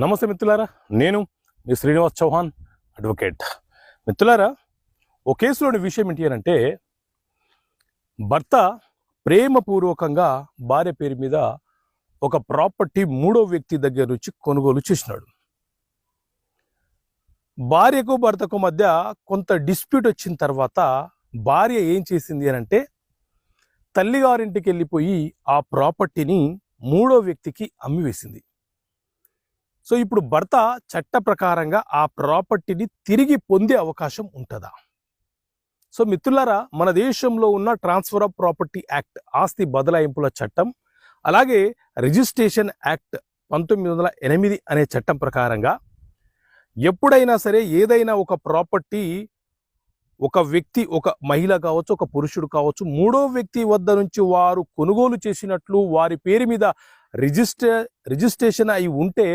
నమస్తే మిత్రులారా, నేను మీ శ్రీనివాస్ చౌహాన్ అడ్వకేట్. మిత్రులారా, ఓ కేసులోని విషయం ఏంటి అంటే, భర్త ప్రేమపూర్వకంగా భార్య పేరు మీద ఒక ప్రాపర్టీ మూడో వ్యక్తి దగ్గర నుంచి కొనుగోలు చేసినాడు. భార్యకు భర్తకు మధ్య కొంత డిస్ప్యూట్ వచ్చిన తర్వాత భార్య ఏం చేసింది అంటే, తల్లిగారింటికి వెళ్ళిపోయి ఆ ప్రాపర్టీని మూడో వ్యక్తికి అమ్మివేసింది. సో ఇప్పుడు భర్త చట్ట ప్రకారంగా ఆ ప్రాపర్టీని తిరిగి పొందే అవకాశం ఉంటుందా? సో మిత్రులారా, మన దేశంలో ఉన్న ట్రాన్స్ఫర్ ఆఫ్ ప్రాపర్టీ యాక్ట్, ఆస్తి బదలాయింపుల చట్టం, అలాగే రిజిస్ట్రేషన్ యాక్ట్ 1908 అనే చట్టం ప్రకారంగా ఎప్పుడైనా సరే ఏదైనా ఒక ప్రాపర్టీ ఒక వ్యక్తి, ఒక మహిళ కావచ్చు, ఒక పురుషుడు కావచ్చు, మూడో వ్యక్తి వద్ద నుంచి వారు కొనుగోలు చేసినట్లు వారి పేరు మీద రిజిస్ట్రేషన్ అయి ఉంటే